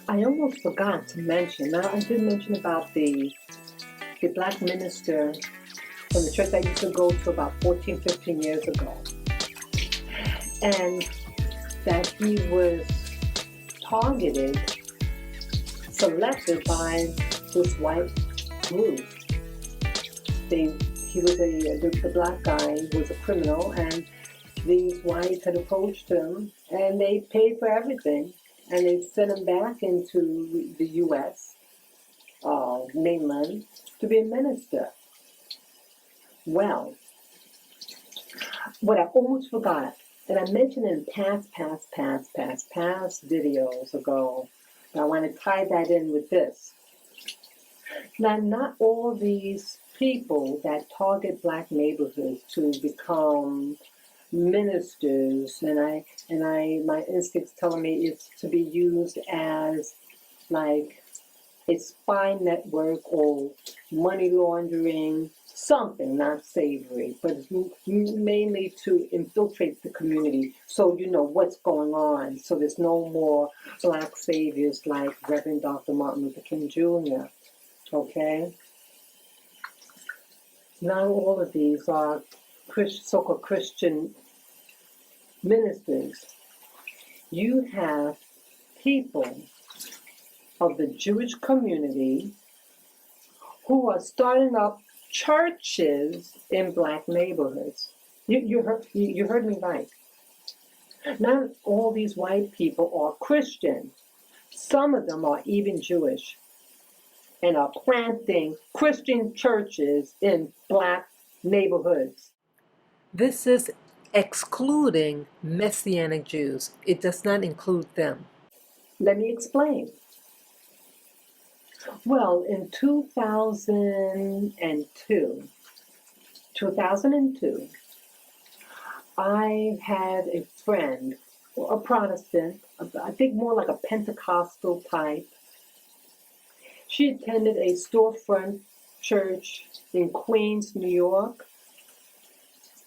I almost forgot to mention. Now I did mention about the black minister from the church I used to go to about 14, 15 years ago, and that he was targeted, selected by this white group. He was the black guy was a criminal, and these whites had approached him, and they paid for everything, and they sent him back into the U.S. Mainland to be a minister. Well, what I almost forgot, and I mentioned in past videos ago, but I want to tie that in with this. Now, not all these people that target black neighborhoods to become ministers, my instincts telling me it's to be used as like a spy network or money laundering, something not savory, but it's mainly to infiltrate the community so you know what's going on, so there's no more black saviors like Reverend Dr. Martin Luther King Jr., okay? Not all of these are so-called Christian ministers. You have people of the Jewish community who are starting up churches in black neighborhoods. You heard me right. Not all these white people are Christian. Some of them are even Jewish and are planting Christian churches in black neighborhoods. This is excluding Messianic Jews. It does not include them. Let me explain. Well, in 2002, I had a friend, a Protestant, I think more like a Pentecostal type. She attended a storefront church in Queens, New York,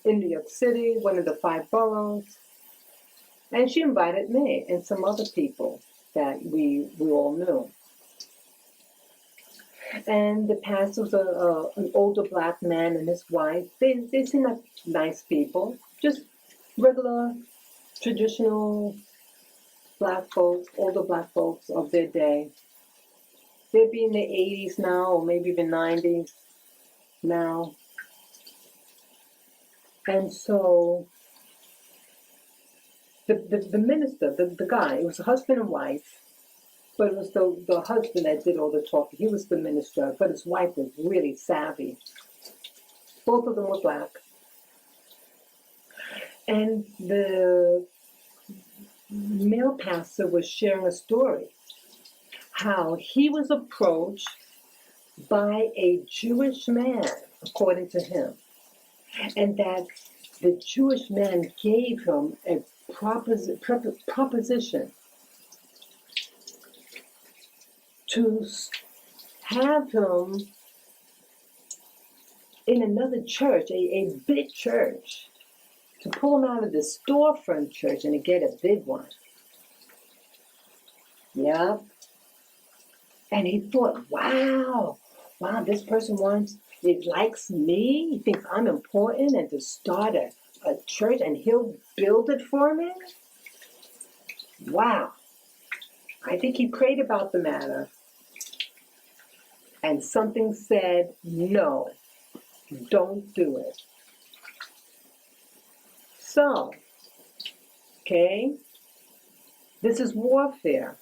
in New York City, one of the 5 boroughs. And she invited me and some other people that we all knew. And the pastor was an older black man and his wife. They seemed like nice people, just regular, traditional black folks, older black folks of their day. They'd be in their 80s now, or maybe even 90s now. And so the minister, the guy, it was a husband and wife, but it was the husband that did all the talking. He was the minister, but his wife was really savvy. Both of them were black. And the male pastor was sharing a story, how he was approached by a Jewish man, according to him, and that the Jewish man gave him a proposition to have him in another church, a big church, to pull him out of the storefront church and to get a big one. Yeah. And he thought, wow, this person likes me, he thinks I'm important, and to start a church and he'll build it for me? Wow. I think he prayed about the matter. And something said, no, don't do it. So, okay, this is warfare.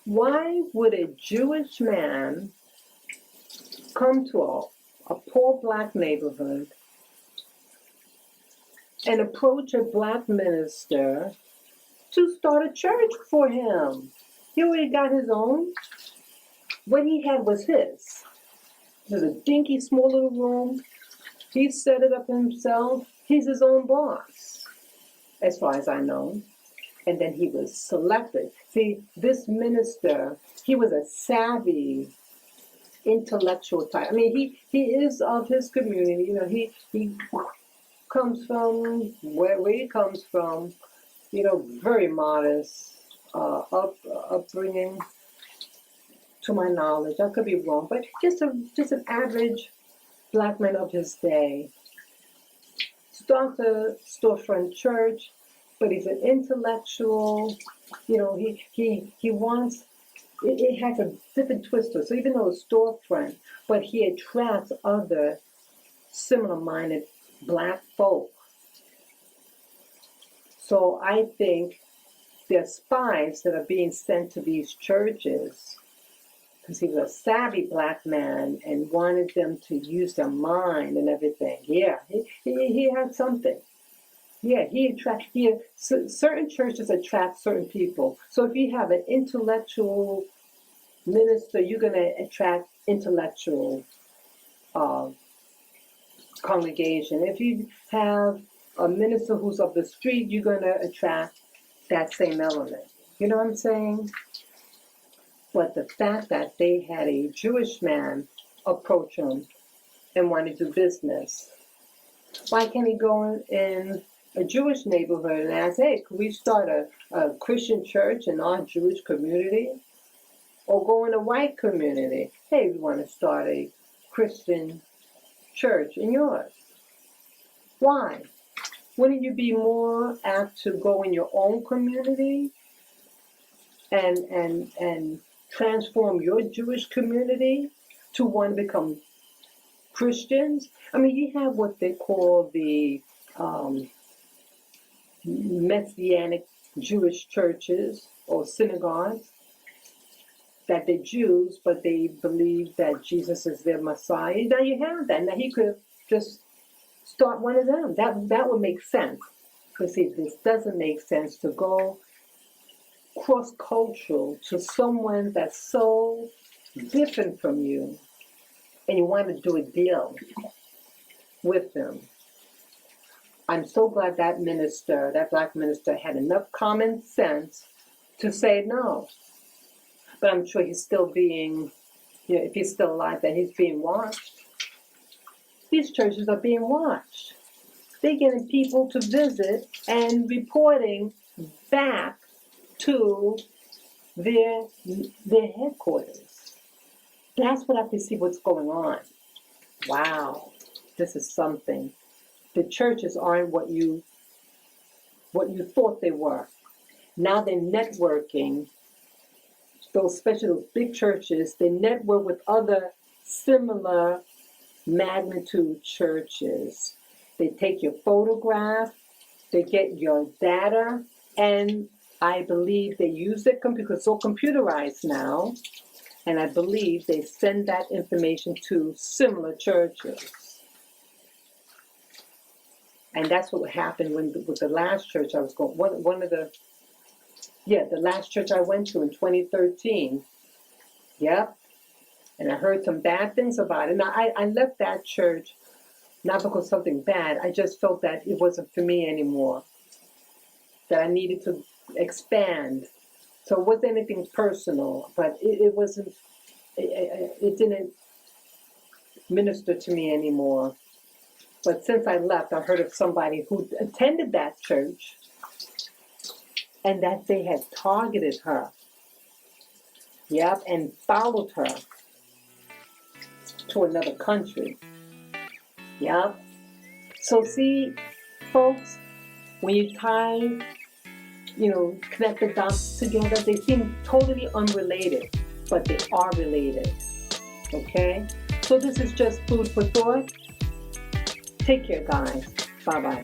Why would a Jewish man come to a poor black neighborhood and approach a black minister to start a church for him? He already got his own. What he had was his. It was a dinky, small little room. He set it up himself. He's his own boss, as far as I know. And then he was selected. See, this minister, he was a savvy, intellectual type. I mean, he is of his community. You know, he comes from where he comes from. You know, very modest. upbringing, to my knowledge. I could be wrong, but just an average black man of his day. Starts a storefront church, but he's an intellectual. He wants. It has a different twist to it. So even though it's storefront, but he attracts other similar-minded black folk. So I think there are spies that are being sent to these churches because he was a savvy black man and wanted them to use their mind and everything. Yeah, he had something. Yeah, certain churches attract certain people. So if you have an intellectual minister, you're going to attract intellectual congregation. If you have a minister who's of the street, you're going to attract that same element. You know what I'm saying? But the fact that they had a Jewish man approach him and want to do business, why can't he go in a Jewish neighborhood and ask, hey, could we start a Christian church in our Jewish community? Or go in a white community, hey, we want to start a Christian church in yours. Why? Wouldn't you be more apt to go in your own community and transform your Jewish community to want to become Christians? I mean, you have what they call the Messianic Jewish churches or synagogues, that they're Jews, but they believe that Jesus is their Messiah. Now you have that. Now he could just start one of them. That would make sense. But see, this doesn't make sense to go cross-cultural to someone that's so different from you, and you want to do a deal with them. I'm so glad that black minister, had enough common sense to say no. But I'm sure he's still being, if he's still alive, that he's being watched. These churches are being watched. They're getting people to visit and reporting back to their headquarters. That's what I can see what's going on. Wow, this is something. The churches aren't what you thought they were. Now they're networking. Especially those big churches, they network with other similar magnitude churches. They take your photograph, they get your data, and I believe they use their computer, because it's so computerized now, and I believe they send that information to similar churches. And that's what happened with the last church I was going. The last church I went to in 2013. Yep. And I heard some bad things about it. Now, I left that church not because of something bad. I just felt that it wasn't for me anymore, that I needed to expand. So it wasn't anything personal, but it wasn't, it didn't minister to me anymore. But since I left, I heard of somebody who attended that church and that they had targeted her. Yep, and followed her to another country. Yep. So see, folks, when you connect the dots together, they seem totally unrelated, but they are related. Okay? So this is just food for thought. Take care, guys. Bye-bye.